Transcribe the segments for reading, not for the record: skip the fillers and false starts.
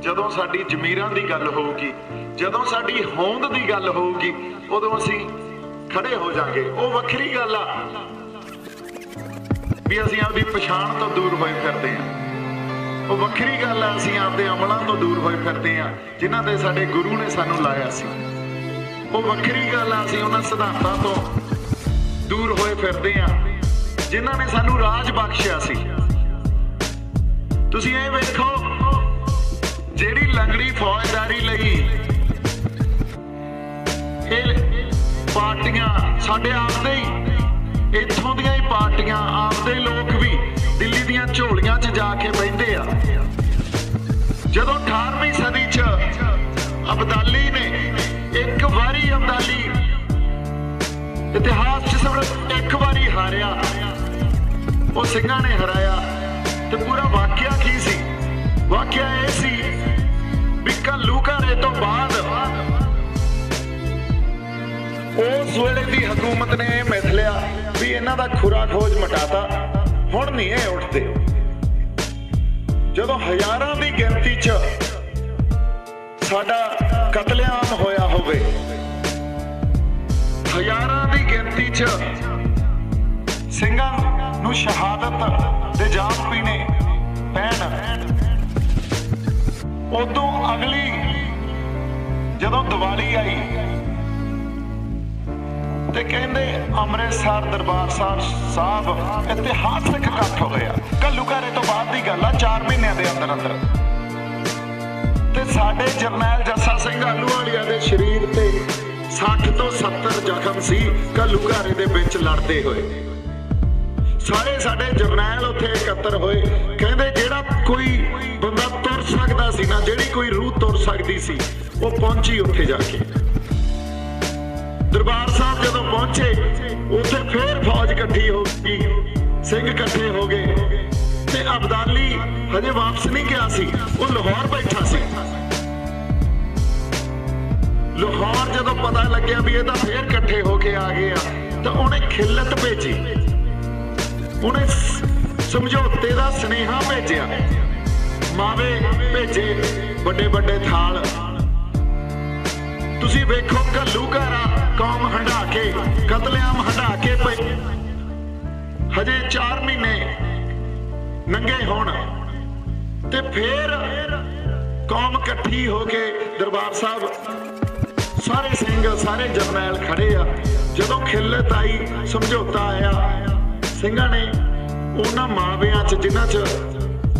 ਜਦੋਂ ਸਾਡੀ ਜ਼ਮੀਰਾਂ ਦੀ ਗੱਲ ਹੋਊਗੀ, ਜਦੋਂ ਸਾਡੀ ਹੋਂਦ ਦੀ ਗੱਲ ਹੋਊਗੀ, ਉਦੋਂ ਅਸੀਂ ਖੜੇ ਹੋ ਜਾਾਂਗੇ। ਉਹ ਵੱਖਰੀ ਗੱਲ ਆ ਵੀ ਅਸੀਂ ਆਪਦੀ ਪਛਾਣ ਤੋਂ ਦੂਰ ਹੋਏ ਫਿਰਦੇ ਹਾਂ। ਉਹ ਵੱਖਰੀ ਗੱਲ ਆ ਅਸੀਂ ਆਪਦੇ ਅਮਲਾਂ ਤੋਂ ਦੂਰ ਹੋਏ ਫਿਰਦੇ ਹਾਂ ਜਿਨ੍ਹਾਂ ਤੇ ਸਾਡੇ ਗੁਰੂ ਨੇ ਸਾਨੂੰ ਲਾਇਆ ਸੀ। ਉਹ ਵੱਖਰੀ ਗੱਲ ਆ ਅਸੀਂ ਉਹਨਾਂ ਸਿਧਾਂਤਾਂ ਤੋਂ ਦੂਰ ਹੋਏ ਫਿਰਦੇ ਹਾਂ ਜਿਨ੍ਹਾਂ ਨੇ ਸਾਨੂੰ ਰਾਜ ਬਖਸ਼ਿਆ ਸੀ। ਤੁਸੀਂ ਇਹ ਵੇਖੋ, ਜਿਹੜੀ ਲੰਗੜੀ ਫੌਜਦਾਰੀ ਲਈ ਇਹ ਪਾਰਟੀਆਂ ਸਾਡੇ ਆਪਦੇ ਹੀ ਇੱਥੋਂ ਦੀਆਂ ਹੀ ਪਾਰਟੀਆਂ, ਆਪਦੇ ਲੋਕ ਵੀ ਦਿੱਲੀ ਦੀਆਂ ਝੋਲੀਆਂ 'ਚ ਜਾ ਕੇ ਬਹਿੰਦੇ ਆ। ਜਦੋਂ 18ਵੀਂ ਸਦੀ 'ਚ ਅਬਦਾਲੀ ਨੇ ਇੱਕ ਵਾਰੀ, ਅਬਦਾਲੀ ਇਤਿਹਾਸ 'ਚ ਸਿਰਫ ਇੱਕ ਵਾਰੀ ਹਾਰਿਆ, ਉਹ ਸਿੰਘਾਂ ਨੇ ਹਰਾਇਆ। ਤੇ ਪੂਰਾ ਵਾਕਿਆ ਕੀ ਸੀ? ਵਾਕਿਆ ਇਹ ਸੀ ਵੀ ਘੱਲੂਘਾਰੇ ਤੋਂ ਬਾਅਦ ਉਸ ਵੇਲੇ ਦੀ ਹਕੂਮਤ ਨੇ ਇਹ ਮਿਥ ਲਿਆ ਵੀ ਇਹਨਾਂ ਦਾ ਖੁਰਾ ਖੋਜ ਮਟਾਤਾ, ਹੁਣ ਨਹੀਂ ਇਹ ਉੱਠਦੇ। ਜਦੋਂ ਹਜ਼ਾਰਾਂ ਦੀ ਗਿਣਤੀ 'ਚ ਸਾਡਾ ਕਤਲੇਆਮ ਹੋਇਆ ਹੋਵੇ, ਹਜ਼ਾਰਾਂ ਦੀ ਗਿਣਤੀ 'ਚ ਸਿੰਘਾਂ ਨੂੰ ਸ਼ਹਾਦਤ ਦੇ ਜਾਮ ਪੀਣੇ ਪੈਣ, ਉਦੋਂ ਅਗਲੀ ਜਦੋਂ ਦੀਵਾਲੀ ਆਈ ਤੇ ਕਹਿੰਦੇ ਅੰਮ੍ਰਿਤਸਰ ਦਰਬਾਰ ਸਾਹਿਬ ਇਤਿਹਾਸਕ ਇਕੱਠ ਹੋਇਆ। ਘੱਲੂਘਾਰੇ ਤੋਂ ਬਾਅਦ ਦੀ ਗੱਲ ਆ, 4 ਮਹੀਨਿਆਂ ਦੇ ਅੰਦਰ ਅੰਦਰ। ਤੇ ਸਾਡੇ ਜਰਨੈਲ ਜੱਸਾ ਸਿੰਘ ਆਹਲੂਵਾਲੀਆ ਦੇ ਸਰੀਰ ਤੇ 60 ਤੋਂ 70 ਜ਼ਖਮ ਸੀ ਘੱਲੂਘਾਰੇ ਦੇ ਵਿੱਚ ਲੜਦੇ ਹੋਏ। ਸਾਰੇ ਸਾਡੇ ਜਰਨੈਲ ਉੱਥੇ ਇਕੱਤਰ ਹੋਏ। ਕਹਿੰਦੇ ਜਿਹੜਾ ਕੋਈ ਬੰਦਾ ਤੁਰ ਸਕਦਾ ਸੀ ਨਾ, ਜਿਹੜੀ ਕੋਈ ਰੂਹ ਤੁਰ ਸਕਦੀ ਸੀ, ਉਹ ਪਹੁੰਚੀ ਉੱਥੇ ਜਾ ਕੇ। ਦਰਬਾਰ ਸਾਹਿਬ ਜਦੋਂ ਪਹੁੰਚੇ, ਉੱਥੇ ਫੇਰ ਫੌਜ ਇਕੱਠੀ ਹੋ ਗਈ, ਸਿੰਘ ਇਕੱਠੇ ਹੋ ਗਏ। ਤੇ ਅਬਦਾਲੀ ਹਜੇ ਵਾਪਸ ਨਹੀਂ ਗਿਆ ਸੀ, ਉਹ ਲਾਹੌਰ ਬੈਠਾ ਸੀ। ਲਾਹੌਰ ਜਦੋਂ ਪਤਾ ਲੱਗਿਆ ਵੀ ਇਹ ਤਾਂ ਫੇਰ ਇਕੱਠੇ ਹੋ ਕੇ ਆ ਗਏ ਆ, ਤਾਂ ਉਹਨੇ ਖਿੱਲਤ ਭੇਜੀ, ਉਹਨੇ ਸਮਝੌਤੇ ਦਾ ਸੁਨੇਹਾ ਭੇਜਿਆ। ਮਾਵੇ ਭੇਜੇ, ਵੱਡੇ ਵੱਡੇ ਥਾਲ। ਤੁਸੀਂ ਵੇਖੋ ਘੱਲੂਘਾਰਾ ਕੌਮ ਹੰਢਾ ਕੇ, ਕਤਲੇਆਮ ਹੰਢਾ ਕੇ ਪਏ, ਹਜੇ 4 ਮਹੀਨੇ ਨੰਗੇ ਹੋਣ ਤੇ ਫੇਰ ਕੌਮ ਇਕੱਠੀ ਹੋ ਕੇ ਦਰਬਾਰ ਸਾਹਿਬ, ਸਾਰੇ ਸਿੰਘ, ਸਾਰੇ ਜਰਨੈਲ ਖੜੇ ਆ। ਜਦੋਂ ਖਿੱਲਤ ਆਈ, ਸਮਝੌਤਾ ਆਇਆ, ਸਿੰਘਾਂ ਨੇ ਉਹਨਾਂ ਮਾਵਿਆਂ 'ਚ ਜਿਨ੍ਹਾਂ 'ਚ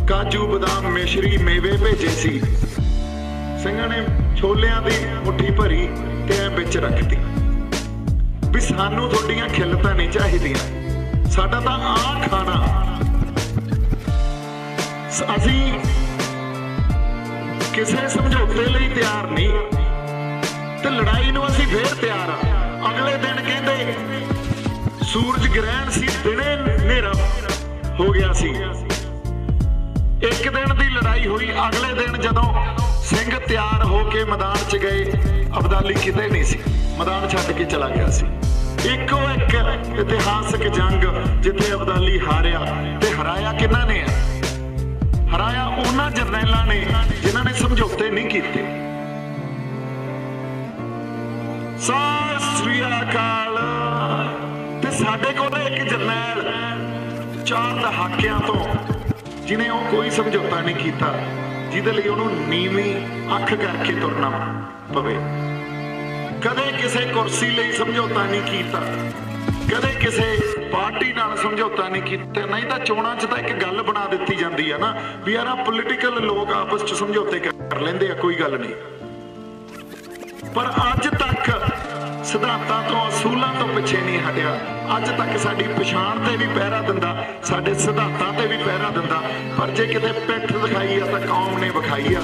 ਕਾਜੂ, ਬਦਾਮ, ਮਿਸ਼ਰੀ, ਮੇਵੇ ਭੇਜੇ ਸੀ, ਸਿੰਘਾਂ ਨੇ ਛੋਲਿਆਂ ਦੀ ਮੁੱਠੀ ਭਰੀ ਤੇ ਐ ਵਿੱਚ ਰੱਖਤੀ ਵੀ ਸਾਨੂੰ ਤੁਹਾਡੀਆਂ ਖਿੱਲਤਾਂ ਨਹੀਂ ਚਾਹੀਦੀਆਂ, ਸਾਡਾ ਤਾਂ ਆਹ ਖਾਣਾ। ਅਸੀਂ ਕਿਸੇ ਸਮਝੌਤੇ ਲਈ ਤਿਆਰ ਨਹੀਂ ਤੇ ਲੜਾਈ ਨੂੰ ਅਸੀਂ ਫੇਰ ਤਿਆਰ ਆ। ਅਗਲੇ ਦਿਨ ਕਹਿੰਦੇ ਸੂਰਜ ਗ੍ਰਹਿਣ ਸੀ, ਦਿਨੇ ਹਨੇਰਾ ਹੋ ਗਿਆ ਸੀ। ਇੱਕ ਦਿਨ ਦੀ ਲੜਾਈ ਹੋਈ। ਅਗਲੇ ਦਿਨ ਜਦੋਂ ਸਿੰਘ ਤਿਆਰ ਹੋ ਕੇ ਮੈਦਾਨ 'ਚ ਗਏ, ਅਬਦਾਲੀ ਕਿਤੇ ਨਹੀਂ ਸੀ, ਮੈਦਾਨ ਛੱਡ ਕੇ ਚਲਾ ਗਿਆ ਸੀ। ਇੱਕੋ ਇੱਕ ਇਤਿਹਾਸਕ ਜੰਗ ਜਿੱਥੇ ਅਬਦਾਲੀ ਹਾਰਿਆ, ਤੇ ਹਰਾਇਆ ਕਿਹਨਾਂ ਨੇ? ਹਰਾਇਆ ਉਹਨਾਂ ਜਰਨੈਲਾਂ ਨੇ ਜਿਨ੍ਹਾਂ ਨੇ ਸਮਝੌਤੇ ਨਹੀਂ ਕੀਤੇ। ਸਤਿ ਸ੍ਰੀ ਅਕਾਲ। ਤੇ ਸਾਡੇ ਕੋਲ ਇੱਕ ਜਰਨੈਲ 4 ਦਹਾਕਿਆਂ ਤੋਂ ਜਿਹਨੇ ਉਹ ਕੋਈ ਸਮਝੌਤਾ ਨਹੀਂ ਕੀਤਾ, ਜਿਹਦੇ ਲਈ ਉਹਨੂੰ ਨੀਵੀਂ ਅੱਖ ਕਰਕੇ ਤੁਰਨਾ ਪਵੇ। ਕਦੇ ਕਿਸੇ ਕੁਰਸੀ ਲਈ ਸਮਝੌਤਾ ਨਹੀਂ ਕੀਤਾ, ਕਦੇ ਕਿਸੇ ਪਾਰਟੀ ਨਾਲ ਸਮਝੌਤਾ ਨਹੀਂ ਕੀਤਾ। ਨਹੀਂ ਤਾਂ ਚੋਣਾਂ 'ਚ ਤਾਂ ਇੱਕ ਗੱਲ ਬਣਾ ਦਿੱਤੀ ਜਾਂਦੀ ਆ ਨਾ ਵੀ ਯਾਰ ਪੋਲੀਟੀਕਲ ਲੋਕ ਆਪਸ 'ਚ ਸਮਝੌਤੇ ਕਰ ਲੈਂਦੇ ਆ, ਕੋਈ ਗੱਲ ਨਹੀਂ। ਪਰ ਅੱਜ ਤੱਕ ਸਿਧਾਂਤਾਂ ਤੋਂ, ਅਸੂਲਾਂ ਤੋਂ ਪਿੱਛੇ ਨਹੀਂ ਹਟਿਆ। ਅੱਜ ਤੱਕ ਸਾਡੀ ਪਛਾਣ ਤੇ ਵੀ ਪਹਿਰਾ ਦਿੰਦਾ, ਸਾਡੇ ਸਿਧਾਂਤਾਂ ਤੇ ਵੀ ਪਹਿਰਾ ਦਿੰਦਾ। ਪਰ ਜੇ ਕਿਤੇ ਪਿੱਠ ਦਿਖਾਈ ਆ ਤਾਂ ਕੌਮ ਨੇ ਵਿਖਾਈ ਆ,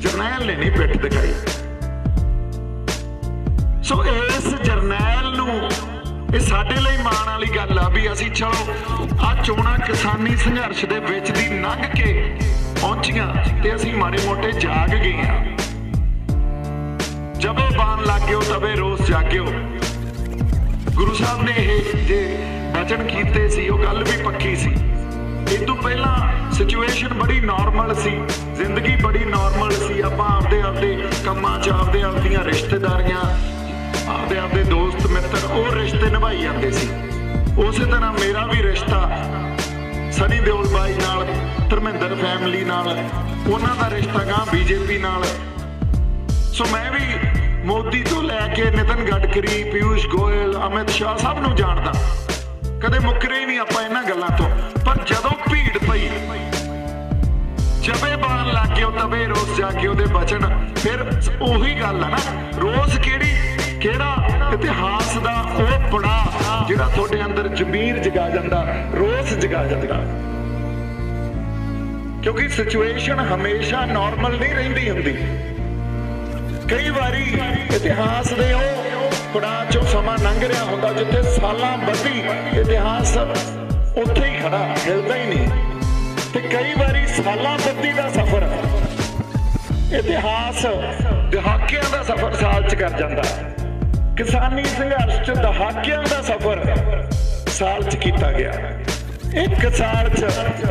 ਜਰਨੈਲ ਨੇ ਨਹੀਂ ਪਿੱਠ ਦਿਖਾਈ। ਸੋ ਇਸ ਜਰਨੈਲ ਨੂੰ, ਇਹ ਸਾਡੇ ਲਈ ਮਾਣ ਵਾਲੀ ਗੱਲ ਆ ਵੀ ਅਸੀਂ ਚਲੋ ਆ ਚੋਣਾਂ ਕਿਸਾਨੀ ਸੰਘਰਸ਼ ਦੇ ਵਿੱਚ ਦੀ ਲੰਘ ਕੇ ਪਹੁੰਚੀਆਂ ਤੇ ਅਸੀਂ ਮਾੜੇ ਮੋਟੇ ਜਾਗ ਗਏ ਆ। ਜਬੇ ਬਾਣ ਲੱਗਿਓ ਤਵੇ ਰੋਸ ਜਾਗਿਓ। ਗੁਰੂ ਸਾਹਿਬ ਨੇ ਇਹ ਜੇ ਵਚਨ ਕੀਤੇ ਸੀ, ਉਹ ਗੱਲ ਵੀ ਪੱਕੀ ਸੀ। इदू पहला सिचुएशन बड़ी नॉर्मल सी, जिंदगी बड़ी नॉर्मल सी। आपां आपदे आपदे कम्मां च आपदे आपदियां रिश्तेदारियां, आपदे आपदे दोस्त मित्र वो रिश्ते निभाई जाते सी। उस तरह मेरा भी रिश्ता सनी देओल बाई नाल, धर्मेंद्र फैमिली नाल, उन्हां दा रिश्ता गां बीजेपी नाल। सो मैं भी मोदी तो लैके नितिन गडकरी, पीयूष गोयल, अमित शाह सब नूं जानदा, कदे मुकरे ही नहीं आपां इन्हां गल्लां तो। पर जदों भीड़ पई, जबे बाण लग गए तबे रोज जाके उहदे बचन, फिर उही गल है ना, रोज केड़ा इतिहास दा ओह पड़ा जिहड़ा तुहाडे अंदर जमीर जगा जांदा, रोज जगा जांदा। क्योंकि सिचुएशन हमेशा नॉर्मल नहीं रहिंदी हुंदी। कई बारी इतिहास दे ओह पड़ाव चों समा लंघ रहा हुंदा जिथे सालां बधी इतिहास उत्थे ही खड़ा, हिलदा ही नहीं। ते कई बारी सालां बधी दा सफर इतिहास दहाकियां दा सफर साल च कर जांदा। किसानी संघर्ष च दहाकियां दा सफर साल च कीता गया। एक साल च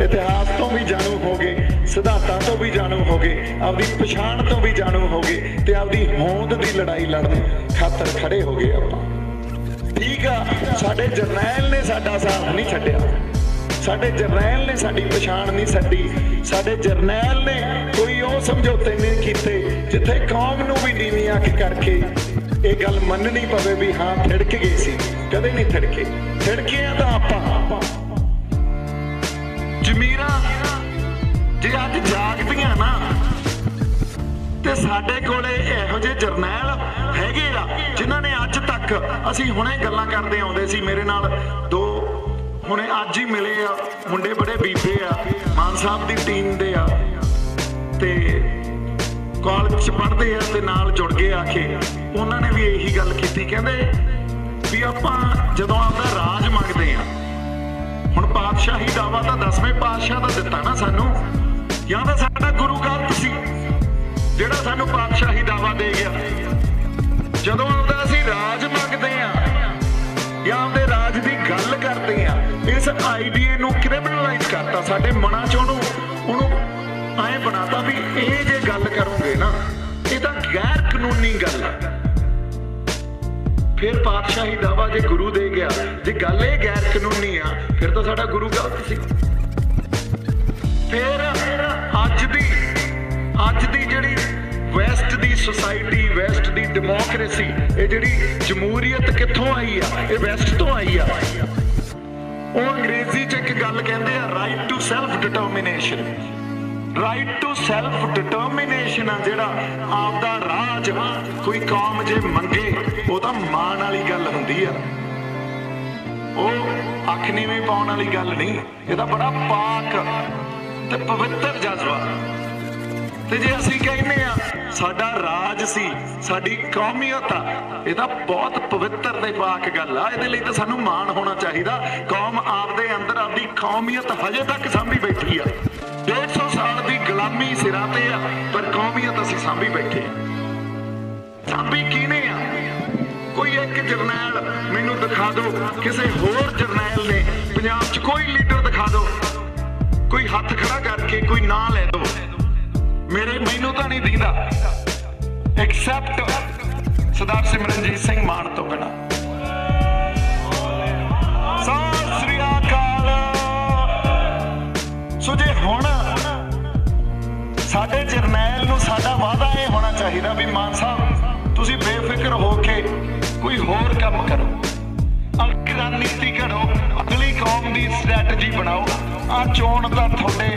इतिहास तो भी जाणू हो गए, सिद्धांतां तो भी जाणू हो गए, आपदी पछाण तो भी जाणू हो गए, ते आपदी होंद दी लड़ाई लड़न खातर खड़े हो गए आपां। ठीक आ, साडे जरनैल ने साडा साथ नहीं छड्डिया, साडे जरनैल ने साडी पछाण नहीं छड्डी, साडे जरनैल ने कोई वो समझौते नहीं कीते जिथे कौम नूं भी नीवीं अख करके ये गल मननी पवे भी हाँ थिड़क गई सी। कदे नहीं थिड़के, थिड़के तां आपां जमीरा जे अज जागदियां ना, ते साडे कोले इहो जे जरनैल हैगे आ जिन्हां ने अज तक, असीं हुणे गल्लां करदे आउंदे सी, मेरे नाल दो हुणे अज ही मिले आ मुंडे, बड़े बीबे आ, मान साहब दी टीम दे आ, ते कॉलेज पढ़ते हैं ते नाल जुड़ गए आके। उन्होंने भी यही गल की, कहते भी आपां जदों आपदा राज मंगते हैं, हुण पातशाही दावा तो 10वें पातशाह का दिता ना सानू, या तो साडा गुरु गलत सी जिहड़ा सानू पातशाही दावा दे गया। जदों आपदा असीं राज मंगते हैं या आपदे राज की गल करते हैं, इस आइडिए नूं क्रिमिनलाइज करता, साडे मनां चों उहनूं आए बनाता भी ये जे गल करोगे ना ये तो गैर कानूनी गल है। फिर पातशाही दावा जे गुरु दे गया, जे गल ये गैर कानूनी आ, फिर तो साडा गुरु गलत सी। फिर अज दी जिहड़ी वैस्ट दी सोसाइटी, वैस्ट दी डेमोक्रेसी, ये जिहड़ी जमहूरीयत कित्थों आई आ, ये वैस्ट तो आई आ। वो अंग्रेजी च एक गल कहंदे आ, right to self determination. Right to self determination आ जिहड़ा आपदा राज कोई कौम जे मंगे, वो तो माण वाली गल हुंदी आ, वो अख नीवीं पाउण वाली गल नहीं। इहदा बड़ा पाक ते पवित्र जज्बा। ते जे असीं कहने आ साडा राज सी, साडी कौमीयत आ, ये तो बहुत पवित्र ते पाक गल आ। इहदे लई तां सानूं माण होना चाहिदा। कौम आपदे अंदर आपदी कौमीयत हजे तक सांभी बैठी आ। 150 साल की गुलामी सिरां ते आ, पर कौमीयत असीं सांभी बैठे। सांभी किने आ? कोई एक जरनैल मैनूं दिखा दो, किसी होर जरनैल ने पंजाब च कोई लीडर दिखा दो, कोई हथ खड़ा करके कोई नां लै दो। मैनूं तां नहीं दिखदा, एक्सैप्ट सरदार सिमरनजीत सिंह मान तो बिना। सत श्री अकाल। सो जे हुण साडे जरनैल नूं साडा वादा ये होना चाहिए भी मान साहब तुसीं बेफिक्र हो के कोई होर काम करो, अगली रणनीति घड़ो, अगली कौम की स्ट्रैटजी बनाओ। आ चोण तां तुहाडे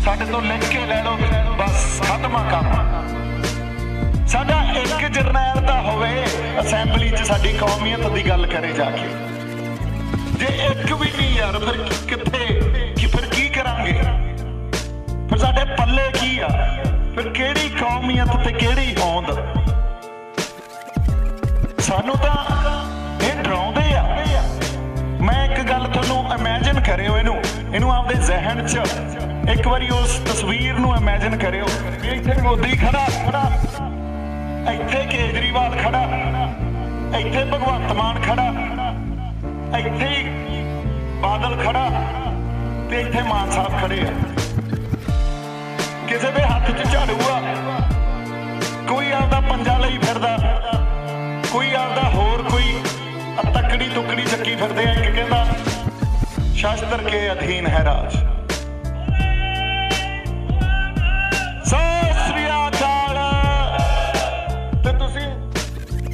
साडे तो लिख के लै लो, बस खत्म काम। साडा एक जरनैल तां होवे असैंबली च साडी कौमीयत की गल करे जाके। जे एक भी नहीं यार फिर कित्थे फिर की करांगे? फिर साडे पल्ले की आ? फिर केड़ी कौमीयत ते केड़ी होंद? सानू तां ये डराउंदे आ। मैं एक गल तुहानूं इमैजिन करियो, इनू आपदे जहन च एक बारी उस तस्वीर नूं इमैजिन करियो। इत्थे मोदी खड़ा, इत्थे केजरीवाल खड़ा, इत्थे भगवंत मान खड़ा, इत्थे बादल खड़ा, ਤੇ ਇੱਥੇ ਮਾਨ ਸਾਹਿਬ ਖੜੇ ਆ, ਕਿਸੇ ਦੇ ਹੱਥ 'ਚ ਝਾੜੂ ਆ, ਕੋਈ ਆਪਦਾ ਪੰਜਾ ਲਈ ਫਿਰਦਾ, ਕੋਈ ਆਪਦਾ ਹੋਰ ਕੋਈ ਤੱਕੜੀ ਤੁੱਕੜੀ ਚੱਕੀ ਫਿਰਦੇ ਆ। ਇੱਕ ਕਹਿੰਦਾ ਸ਼ਾਸਤਰ ਕੇ ਅਧੀਨ ਹੈ ਰਾਜ। ਸਤਿ ਸ੍ਰੀ ਅਕਾਲ। ਤੇ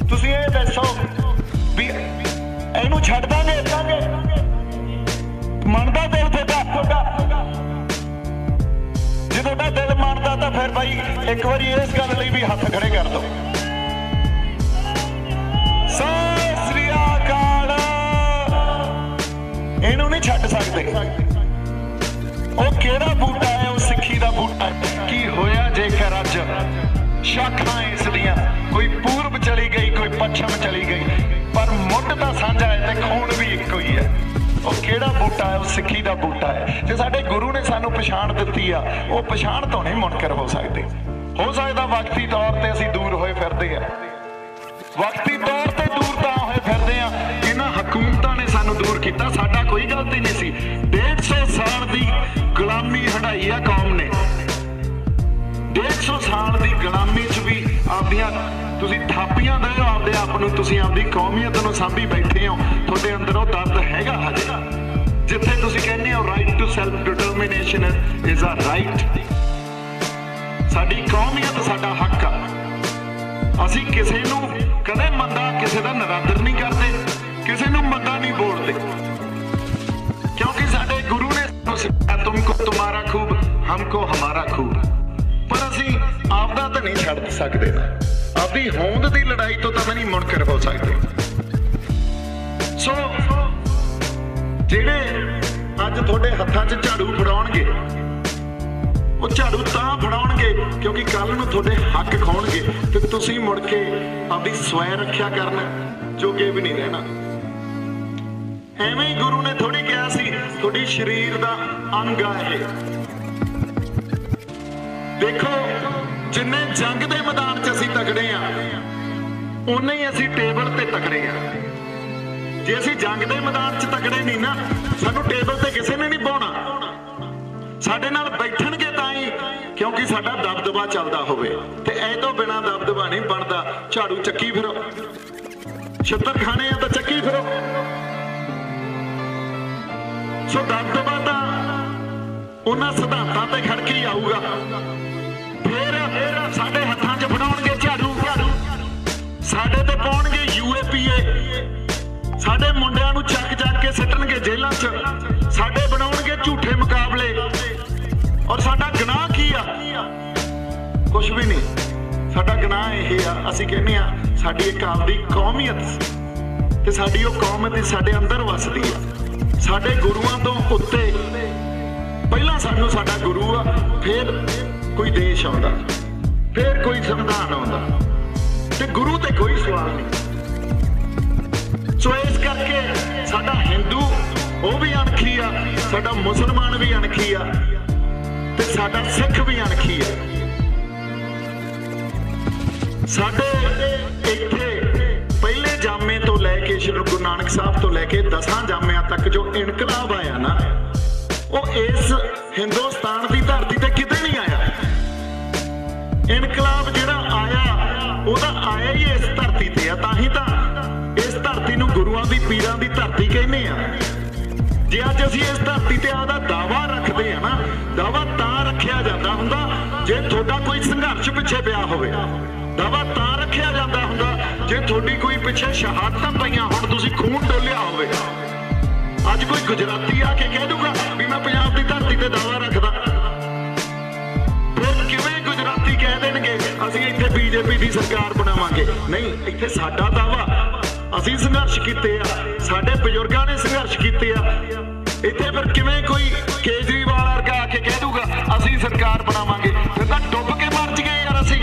ਤੁਸੀਂ ਇਹ ਦੱਸੋ ਵੀ ਇਹਨੂੰ ਛੱਡ ਦਾਂਗੇ? ਮੰਨਦਾ ਦਿਲ ਤੁਹਾਡਾ? ਜੇ ਤੁਹਾਡਾ ਦਿਲ ਮੰਨਦਾ ਤਾਂ ਫਿਰ ਭਾਈ ਇੱਕ ਵਾਰੀ ਇਸ ਗੱਲ ਲਈ ਵੀ ਹੱਥ ਖੜੇ ਕਰ ਦਿਓ। ਸਤਿ ਸ੍ਰੀ ਅਕਾਲ। ਇਹਨੂੰ ਨਹੀਂ ਛੱਡ ਸਕਦੇ। ਉਹ ਕਿਹੜਾ ਬੂਟਾ ਹੈ? ਉਹ ਸਿੱਖੀ ਦਾ ਬੂਟਾ। ਕੀ ਹੋਇਆ ਜੇਕਰ ਅੱਜ ਸ਼ਾਖਾਂ ਇਸ ਦੀਆਂ ਕੋਈ ਪੂਰਬ ਚਲੀ ਗਈ, ਕੋਈ ਪੱਛਮ ਚਲੀ ਗਈ, ਪਰ ਮੁੱਢ ਤਾਂ ਸਾਂਝਾ ਹੈ ਤੇ ਖੂਨ ਵੀ ਇੱਕੋ ਹੀ ਹੈ। ਉਹ ਕਿਹੜਾ ਬੂਟਾ ਹੈ? ਉਹ ਸਿੱਖੀ ਦਾ ਬੂਟਾ ਹੈ। ਤੇ ਸਾਡੇ ਗੁਰੂ ਨੇ ਸਾਨੂੰ ਪਛਾਣ ਦਿੱਤੀ ਆ, ਉਹ ਪਛਾਣ ਤੋਂ ਨਹੀਂ ਮੁਨਕਰ ਹੋ ਸਕਦੇ। ਹੋ ਸਕਦਾ ਵਕਤੀ ਤੌਰ ਤੇ ਅਸੀਂ ਦੂਰ ਹੋਏ ਫਿਰਦੇ ਆ, ਵਕਤੀ ਤੌਰ ਤੇ ਦੂਰ ਤਾਂ ਹੋਏ ਫਿਰਦੇ ਆ। ਇਹਨਾਂ ਹਕੂਮਤਾਂ ਨੇ ਸਾਨੂੰ ਦੂਰ ਕੀਤਾ, ਸਾਡਾ ਕੋਈ ਗਲਤੀ ਨਹੀਂ ਸੀ। 150 ਸਾਲ ਦੀ ਗੁਲਾਮੀ ਹੰਢਾਈ ਆ ਕੌਮ ਨੇ। 150 ਸਾਲ ਦੀ ਗੁਲਾਮੀ 'ਚ ਵੀ ਆਪਦੀਆਂ ਤੁਸੀਂ ਥਾਪੀਆਂ ਦਿਓ ਆਪਦੇ ਆਪ ਨੂੰ, ਤੁਸੀਂ ਆਪਦੀ ਕੌਮੀਅਤ ਨੂੰ ਸਾਂਭੀ ਬੈਠੇ ਹੋ। ਤੁਹਾਡੇ ਅੰਦਰ ਉਹ ਦਰਦ ਹੈਗਾ ਹਜੇ, ਜਿੱਥੇ ਤੁਸੀਂ ਕਹਿੰਦੇ ਹੋ right to self determination is a right. ਸਾਡੀ ਕੌਮੀਅਤ ਸਾਡਾ ਹੱਕ ਆ। ਅਸੀਂ ਕਿਸੇ ਨੂੰ ਕਦੇ ਮੰਦਾ, ਕਿਸੇ ਦਾ ਨਰਾਦਰ ਨਹੀਂ ਕਰਦੇ, ਕਿਸੇ ਨੂੰ ਮੰਦਾ ਨਹੀਂ ਬੋਲਦੇ, ਕਿਉਂਕਿ ਸਾਡੇ ਗੁਰੂ ਨੇ ਸਾਨੂੰ ਸਿਖਾਇਆ ਤੁਮਕੋ ਤੁਮਾਰਾ ਖੂਬ, ਹਮਕੋ ਹਮਾਰਾ ਖੂਬ। ਪਰ ਅਸੀਂ ਆਪਦਾ ਤਾਂ ਨਹੀਂ ਛੱਡ ਸਕਦੇ, ਆਪਦੀ ਹੋਂਦ ਦੀ ਲੜਾਈ ਤੋਂ ਤਾਂ ਨਹੀਂ ਮੁਨਕਰ ਹੋ ਸਕਦੇ। ਸੋ ਜਿਹੜੇ ਅੱਜ ਤੁਹਾਡੇ ਹੱਥਾਂ 'ਚ ਝਾੜੂ ਫੜਾਉਣਗੇ, ਉਹ ਝਾੜੂ ਤਾਂ ਫੜਾਉਣਗੇ ਕਿਉਂਕਿ ਕੱਲ ਨੂੰ ਤੁਹਾਡੇ ਹੱਕ ਖਾਉਣਗੇ ਤੇ ਤੁਸੀਂ ਮੁੜ ਕੇ ਆਪਦੀ ਸਵੈ ਰੱਖਿਆ ਕਰਨ ਜੋਗੇ ਵੀ ਨਹੀਂ ਰਹਿਣਾ। ਐਵੇਂ ਹੀ ਗੁਰੂ ਨੇ ਥੋੜੀ ਕਿਹਾ ਸੀ ਤੁਹਾਡੀ ਸਰੀਰ ਦਾ ਅੰਗ ਆ ਇਹ। ਦੇਖੋ ਜਿੰਨੇ ਜੰਗ ਦੇ ਮੈਦਾਨ 'ਚ ਅਸੀਂ ਤਕੜੇ ਆ, ਉਨੇ ਹੀ ਅਸੀਂ ਟੇਬਲ ਤੇ ਤਕੜੇ ਆ। ਜੇ ਅਸੀਂ ਜੰਗ ਦੇ ਮੈਦਾਨ 'ਚ ਤਕੜੇ ਨਹੀਂ ਨਾ, ਸਾਨੂੰ ਟੇਬਲ ਤੇ ਕਿਸੇ ਨੇ ਨਹੀਂ ਪਾਉਣਾ। ਸਾਡੇ ਨਾਲ ਬੈਠਣਗੇ ਤਾਂ ਹੀ, ਕਿਉਂਕਿ ਸਾਡਾ ਦਬਦਬਾ ਚੱਲਦਾ ਹੋਵੇ। ਤੇ ਇਹ ਤੋਂ ਬਿਨਾਂ ਦਬਦਬਾ ਨਹੀਂ ਬਣਦਾ। ਝਾੜੂ ਚੱਕੀ ਫਿਰੋ, ਛਿੱਤਰ ਖਾਣੇ ਆ ਤਾਂ ਚੱਕੀ ਫਿਰੋ। ਸੋ ਦਬਦਬਾ ਤਾਂ ਉਹਨਾਂ ਸਿਧਾਂਤਾਂ ਤੇ ਖੜ ਕੇ ਹੀ ਆਊਗਾ। ਫਿਰ ਸਾਡੇ ਹੱਥਾਂ 'ਚ ਫੜਾਉਣਗੇ ਝਾੜੂ, ਸਾਡੇ ਤੇ ਪਾਉਣਗੇ UAPA, ਸਾਡੇ ਮੁੰਡਿਆਂ ਨੂੰ ਚੱਕ ਕੇ ਸਿੱਟਣਗੇ ਜੇਲ੍ਹਾਂ 'ਚ, ਸਾਡੇ ਬਣਾਉਣਗੇ ਝੂਠੇ ਮੁਕਾਬਲੇ। ਔਰ ਸਾਡਾ ਗੁਨਾਹ ਕੀ ਆ? ਕੁਛ ਵੀ ਨਹੀਂ। ਸਾਡਾ ਗੁਨਾਹ ਇਹ ਆ, ਅਸੀਂ ਕਹਿੰਦੇ ਆ ਸਾਡੀ ਇੱਕ ਆਪਦੀ ਕੌਮੀਅਤ ਤੇ ਸਾਡੀ ਉਹ ਕੌਮ ਸਾਡੇ ਅੰਦਰ ਵਸਦੀ ਆ। ਸਾਡੇ ਗੁਰੂਆਂ ਤੋਂ ਉੱਤੇ ਪਹਿਲਾਂ ਸਾਨੂੰ ਸਾਡਾ ਗੁਰੂ ਆ, ਫਿਰ ਕੋਈ ਦੇਸ਼ ਆਉਂਦਾ, ਫਿਰ ਕੋਈ ਸੰਵਿਧਾਨ ਆਉਂਦਾ, ਤੇ ਗੁਰੂ ਤੇ ਕੋਈ ਸਵਾਲ ਨਹੀਂ। ਸੋ ਇਸ ਕਰਕੇ ਸਾਡਾ ਹਿੰਦੂ ਉਹ ਵੀ ਅਣਖੀ ਆ, ਸਾਡਾ ਮੁਸਲਮਾਨ ਵੀ ਅਣਖੀ ਆ, ਤੇ ਸਾਡਾ ਸਿੱਖ ਵੀ ਅਣਖੀ ਆ। ਸਾਡੇ ਇੱਥੇ ਪਹਿਲੇ ਜਾਮੇ ਤੋਂ ਲੈ ਕੇ ਸ਼੍ਰੀ ਗੁਰੂ ਨਾਨਕ ਸਾਹਿਬ ਤੋਂ ਲੈ ਕੇ 10 ਜਾਮਿਆਂ ਤੱਕ ਜੋ ਇਨਕਲਾਬ ਆਇਆ ਨਾ, ਉਹ ਇਸ ਹਿੰਦੁਸਤਾਨ ਦੀ ਧਰਤੀ ਤੇ ਕਿਤੇ ਨਹੀਂ ਆਇਆ। ਇਨਕਲਾਬ ਜਿਹੜਾ ਆਇਆ, ਉਹਦਾ ਆਇਆ ਹੀ ਇਸ ਧਰਤੀ ਤੇ ਆ। ਤਾਂ ਹੀ ਤਾਂ ਇਸ ਧਰਤੀ ਨੂੰ ਗੁਰੂਆਂ ਦੀ ਪੀਰਾਂ ਦੀ ਧਰਤੀ ਕਹਿੰਦੇ ਆ। ਜੇ ਅੱਜ ਅਸੀਂ ਇਸ ਧਰਤੀ ਤੇ ਆਦਾ ਦਾਵਾ ਰੱਖਦੇ ਆ ਨਾ, ਦਾਵਾ ਤਾਂ ਰੱਖਿਆ ਜਾਂਦਾ ਹੁੰਦਾ ਜੇ ਤੁਹਾਡਾ ਕੋਈ ਸੰਘਰਸ਼ ਪਿੱਛੇ ਪਿਆ ਹੋਵੇ। ਦਾਵਾ ਤਾਂ ਰੱਖਿਆ ਜਾਂਦਾ ਹੁੰਦਾ ਜੇ ਤੁਹਾਡੀ ਕੋਈ ਪਿੱਛੇ ਸ਼ਹਾਦਤਾਂ ਪਈਆਂ ਹੋਣ, ਤੁਸੀਂ ਖੂਨ ਡੋਲਿਆ ਹੋਵੇ। ਅੱਜ ਕੋਈ ਗੁਜਰਾਤੀ ਆ ਕੇ ਕਹਿ ਦੂਗਾ ਵੀ ਮੈਂ ਪੰਜਾਬ ਦੀ ਧਰਤੀ ਤੇ ਦਾਵਾ ਰੱਖਦਾ, ਫਿਰ ਕਿਵੇਂ ਗੁਜਰਾਤੀ ਕਹਿ ਦੇਣਗੇ ਅਸੀਂ ਇੱਥੇ BJP ਦੀ ਸਰਕਾਰ ਬਣਾਵਾਂਗੇ? ਨਹੀਂ, ਇੱਥੇ ਸਾਡਾ ਦਾਵਾ, ਅਸੀਂ ਸੰਘਰਸ਼ ਕੀਤੇ ਆ, ਸਾਡੇ ਬਜ਼ੁਰਗਾਂ ਨੇ ਸੰਘਰਸ਼ ਕੀਤੇ ਆ। ਇੱਥੇ ਫਿਰ ਕਿਵੇਂ ਕੋਈ ਕੇਜਰੀਵਾਲ ਵਰਗਾ ਆ ਕੇ ਕਹਿ ਦੂਗਾ ਅਸੀਂ ਸਰਕਾਰ ਬਣਾਵਾਂਗੇ? ਫਿਰ ਤਾਂ ਡੁੱਬ ਕੇ ਮਰ ਜਗੇ ਯਾਰ ਅਸੀਂ।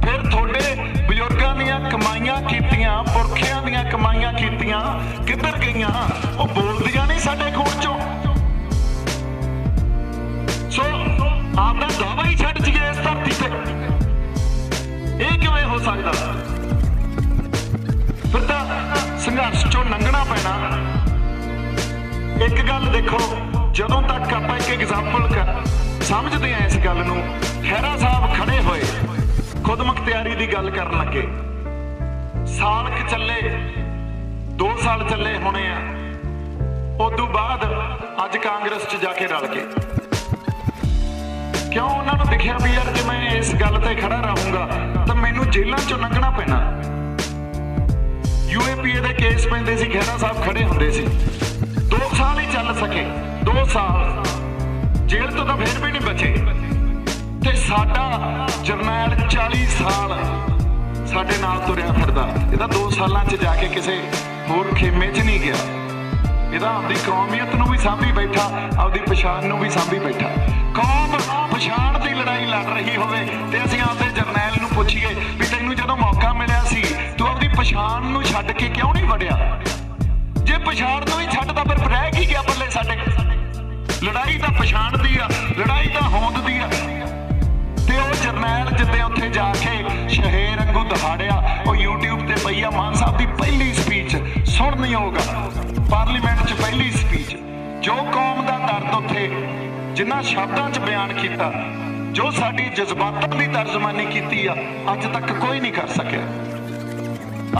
ਫਿਰ ਤੁਹਾਡੇ ਬਜ਼ੁਰਗਾਂ ਦੀਆਂ ਕਮਾਈਆਂ ਕੀਤੀਆਂ, ਪੁਰਖਿਆਂ ਦੀਆਂ ਕਮਾਈਆਂ ਕੀਤੀਆਂ ਕਿੱਧਰ ਗਈਆਂ? ਉਹ ਬੋਲਦੀਆਂ ਨਹੀਂ ਸਾਡੇ ਖੂਨ ਚੋਂ। ਸੋ ਆਪਦਾ ਦਾਵਾ ਹੀ ਛੱਡ ਜੀਏ ਇਸ ਧਰਤੀ ਤੇ, ਇਹ ਕਿਵੇਂ ਹੋ ਸਕਦਾ? ਫਿਰ ਤਾਂ ਸੰਘਰਸ਼ ਚੋਂ ਲੰਘਣਾ ਪੈਣਾ। एक गल देखो, जदों तक आप एक एग्जाम्पल समझते हैं इस गल नूं, खैरा साहब खड़े होए खुद मुख्तियारी की गल करन लगे, साल क चले 2 साल चले होने आ, उदों बाद अज कांग्रेस च जाके रल के क्यों उन्होंने दिखिया भी यार जे मैं इस गल ते खड़ा रहूंगा तो मैनू जेलों चों लंघना पैना। UAPA दे केस पैंदे सी, खैरा साहब खड़े हुंदे सी, 2 साल ही चल सके, 2 साल जेल तो फिर भी नहीं बचे। ते साडा जरनैल 40 साल साडे नाल तुरिया फिरदा, इहदा 2 सालां च जाके किसे होर खेमे च नहीं गया, इहदा आपदी कौमीयत नूं भी सांभी बैठा, आपदी पछाण नूं भी सांभी बैठा। कौम पछाण दी लड़ाई लड़ रही होवे ते असीं आपदे जरनैल नूं पुछीए भी तैनूं जदों मौका मिलिया सी तूं आपदी पछाण नूं छड्ड के क्यों नहीं वड़िया? जे पछाण नूं ही छड्डदा फिर रह की गया पल्ले साडे? लड़ाई तो पछाण दी आ, लड़ाई तो होंद दी आ। ते ओह जरनैल जिद्दे उत्थे जाके शहेर अंगू दहाड़िया, ओह यूट्यूब ते पई आ मान साहब दी पहली स्पीच सुणनी होगा, पार्लीमेंट च पहली स्पीच, जो कौम दा दर्द उत्थे जिन्हां शब्दां च बयान कीता, जो साडी जज्बातां दी तर्जमानी कीती आ, अज तक कोई नहीं कर सकिया।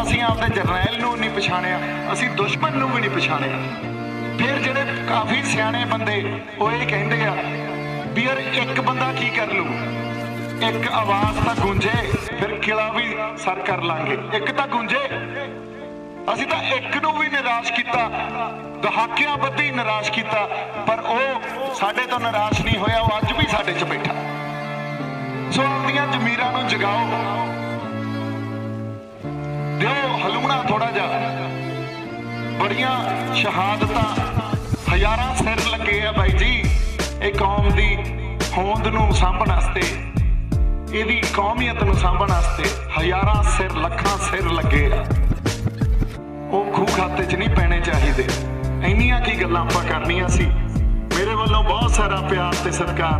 असीं आपदे जरनैल नूं नहीं पछाणिया, असीं दुश्मन नूं भी नहीं पछाणिया। फिर ਜਿਹੜੇ काफ़ी सियाने बंदे वो ये कहते हैं भी यार एक बंदा की कर लू, एक आवाज़ तो गूंजे फिर किला भी सर कर लांगे, एक तो गूंजे। असीं तो एक नूं भी निराश किया, दहाकियां बद्धी निराश किया, पर वो साडे तो निराश नहीं होया, वो अज भी साडे च बैठा। सो अपनियां जमीरां नूं जगाओ, दिओ हलूणा थोड़ा जा, बड़िया शहादतां हज़ारां सिर लगे आ भाई जी, ये कौम की होंद नूं सांभण वास्ते, इहदी कौमीयत नूं सांभण वास्ते हज़ारां सिर लखां सिर लगे आ, वो खूह खाते च नहीं पैने चाहिए। इन्नियां की गल्लां आपां करनियां सी। मेरे वालों बहुत सारा प्यार ते सत्कार।